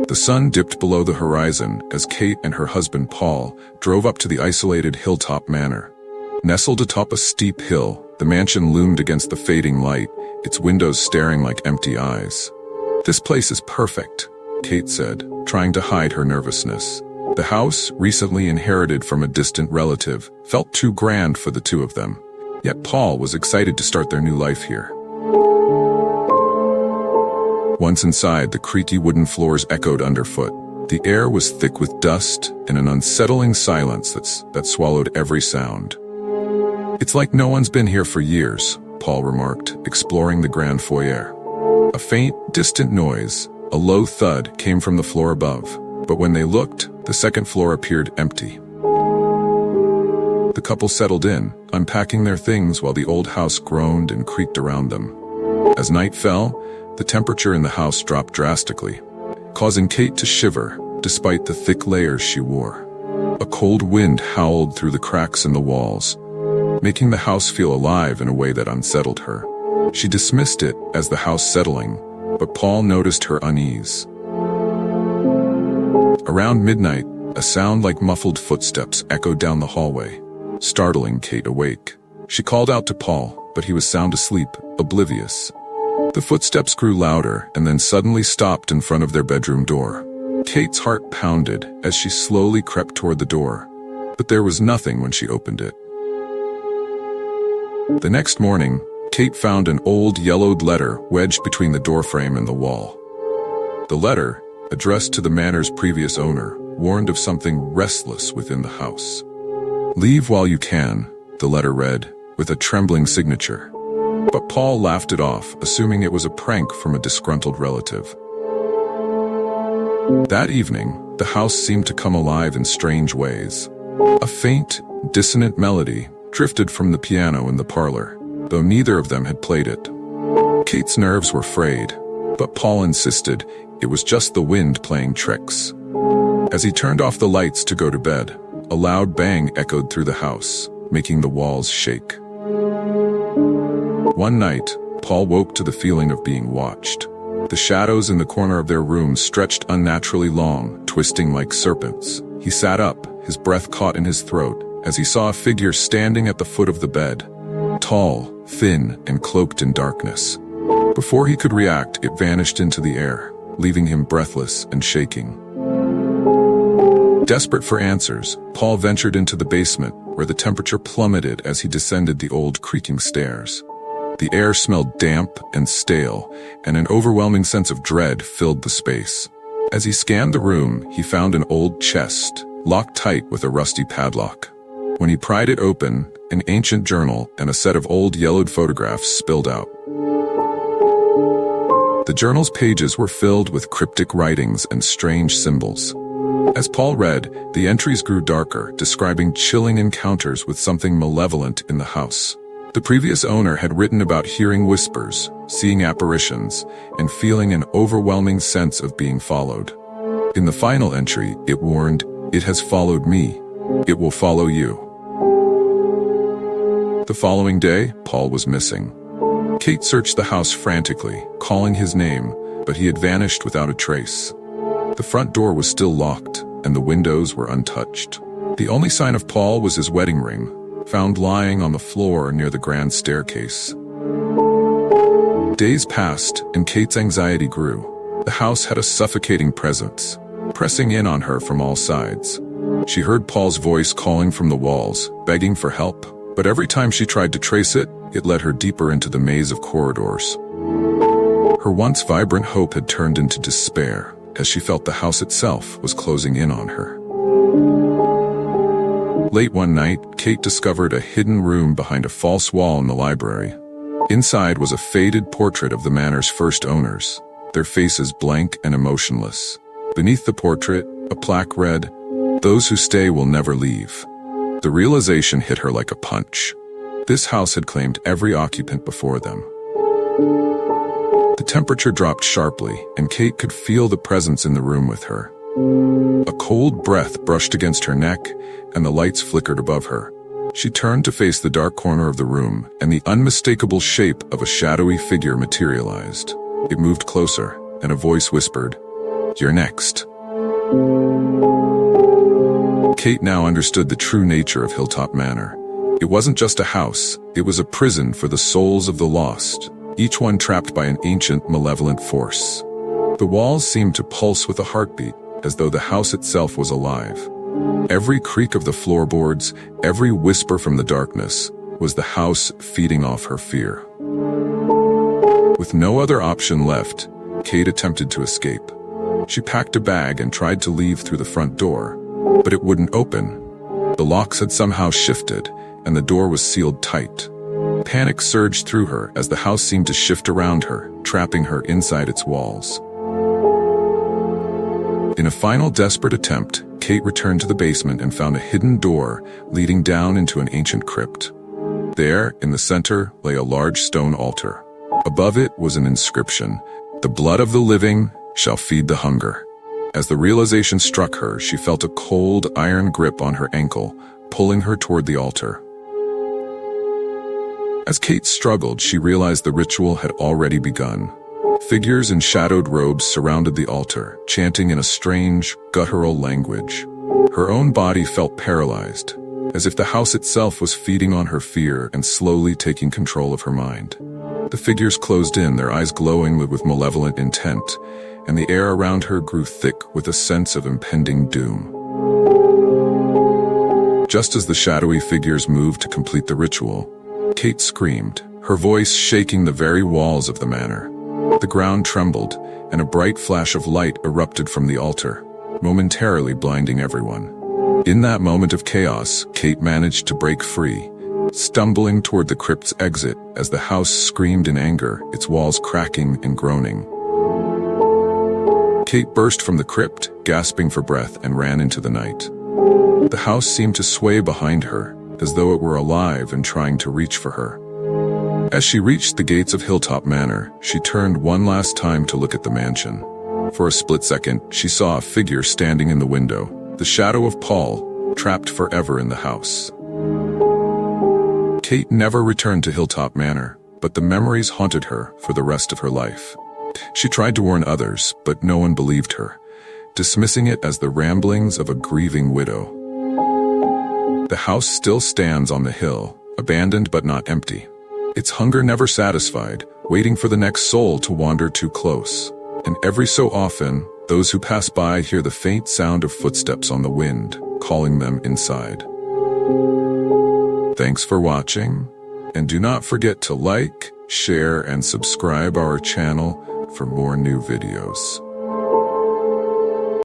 The sun dipped below the horizon as Kate and her husband Paul drove up to the isolated Hilltop Manor. Nestled atop a steep hill, the mansion loomed against the fading light, its windows staring like empty eyes. "This place is perfect," Kate said, trying to hide her nervousness. The house, recently inherited from a distant relative, felt too grand for the two of them. Yet Paul was excited to start their new life here. Once inside, the creaky wooden floors echoed underfoot. The air was thick with dust and an unsettling silence that swallowed every sound. "It's like no one's been here for years," Paul remarked, exploring the grand foyer. A faint, distant noise, a low thud, came from the floor above, but when they looked, the second floor appeared empty. The couple settled in, unpacking their things while the old house groaned and creaked around them. As night fell, the temperature in the house dropped drastically, causing Kate to shiver despite the thick layers she wore. A cold wind howled through the cracks in the walls, making the house feel alive in a way that unsettled her. She dismissed it as the house settling, but Paul noticed her unease. Around midnight, a sound like muffled footsteps echoed down the hallway, startling Kate awake. She called out to Paul, but he was sound asleep, oblivious. The footsteps grew louder and then suddenly stopped in front of their bedroom door. Kate's heart pounded as she slowly crept toward the door, but there was nothing when she opened it. The next morning, Kate found an old yellowed letter wedged between the doorframe and the wall. The letter, addressed to the manor's previous owner, warned of something restless within the house. "Leave while you can," the letter read, with a trembling signature. But Paul laughed it off, assuming it was a prank from a disgruntled relative. That evening, the house seemed to come alive in strange ways. A faint, dissonant melody drifted from the piano in the parlor, though neither of them had played it. Kate's nerves were frayed, but Paul insisted it was just the wind playing tricks. As he turned off the lights to go to bed, a loud bang echoed through the house, making the walls shake. One night, Paul woke to the feeling of being watched. The shadows in the corner of their room stretched unnaturally long, twisting like serpents. He sat up, his breath caught in his throat, as he saw a figure standing at the foot of the bed. Tall, thin, and cloaked in darkness. Before he could react, it vanished into the air, leaving him breathless and shaking. Desperate for answers, Paul ventured into the basement, where the temperature plummeted as he descended the old creaking stairs. The air smelled damp and stale, and an overwhelming sense of dread filled the space. As he scanned the room, he found an old chest, locked tight with a rusty padlock. When he pried it open, an ancient journal and a set of old yellowed photographs spilled out. The journal's pages were filled with cryptic writings and strange symbols. As Paul read, the entries grew darker, describing chilling encounters with something malevolent in the house. The previous owner had written about hearing whispers, seeing apparitions, and feeling an overwhelming sense of being followed. In the final entry, it warned, "It has followed me. It will follow you." The following day, Paul was missing. Kate searched the house frantically, calling his name, but he had vanished without a trace. The front door was still locked, and the windows were untouched. The only sign of Paul was his wedding ring, found lying on the floor near the grand staircase. Days passed, and Kate's anxiety grew. The house had a suffocating presence, pressing in on her from all sides. She heard Paul's voice calling from the walls, begging for help, but every time she tried to trace it, it led her deeper into the maze of corridors. Her once vibrant hope had turned into despair, as she felt the house itself was closing in on her. Late one night, Kate discovered a hidden room behind a false wall in the library. Inside was a faded portrait of the manor's first owners, their faces blank and emotionless. Beneath the portrait, a plaque read, "Those who stay will never leave." The realization hit her like a punch. This house had claimed every occupant before them. The temperature dropped sharply, and Kate could feel the presence in the room with her. A cold breath brushed against her neck, and the lights flickered above her. She turned to face the dark corner of the room, and the unmistakable shape of a shadowy figure materialized. It moved closer, and a voice whispered, You're next. Kate now understood the true nature of Hilltop Manor. It wasn't just a house, it was a prison for the souls of the lost, each one trapped by an ancient, malevolent force. The walls seemed to pulse with a heartbeat, as though the house itself was alive. Every creak of the floorboards, every whisper from the darkness, was the house feeding off her fear. With no other option left, Kate attempted to escape. She packed a bag and tried to leave through the front door, but it wouldn't open. The locks had somehow shifted, and the door was sealed tight. Panic surged through her as the house seemed to shift around her, trapping her inside its walls. In a final desperate attempt, Kate returned to the basement and found a hidden door leading down into an ancient crypt. There, in the center, lay a large stone altar. Above it was an inscription, "The blood of the living shall feed the hunger." As the realization struck her, she felt a cold, iron grip on her ankle, pulling her toward the altar. As Kate struggled, she realized the ritual had already begun. Figures in shadowed robes surrounded the altar, chanting in a strange, guttural language. Her own body felt paralyzed, as if the house itself was feeding on her fear and slowly taking control of her mind. The figures closed in, their eyes glowing with malevolent intent, and the air around her grew thick with a sense of impending doom. Just as the shadowy figures moved to complete the ritual, Kate screamed, her voice shaking the very walls of the manor. The ground trembled, and a bright flash of light erupted from the altar, momentarily blinding everyone. In that moment of chaos, Kate managed to break free, stumbling toward the crypt's exit as the house screamed in anger, its walls cracking and groaning. Kate burst from the crypt, gasping for breath, and ran into the night. The house seemed to sway behind her, as though it were alive and trying to reach for her. As she reached the gates of Hilltop Manor, she turned one last time to look at the mansion. For a split second, she saw a figure standing in the window, the shadow of Paul, trapped forever in the house. Kate never returned to Hilltop Manor, but the memories haunted her for the rest of her life. She tried to warn others, but no one believed her, dismissing it as the ramblings of a grieving widow. The house still stands on the hill, abandoned but not empty. Its hunger never satisfied, waiting for the next soul to wander too close. And every so often, those who pass by hear the faint sound of footsteps on the wind, calling them inside. Thanks for watching, and do not forget to like, share, and subscribe our channel for more new videos.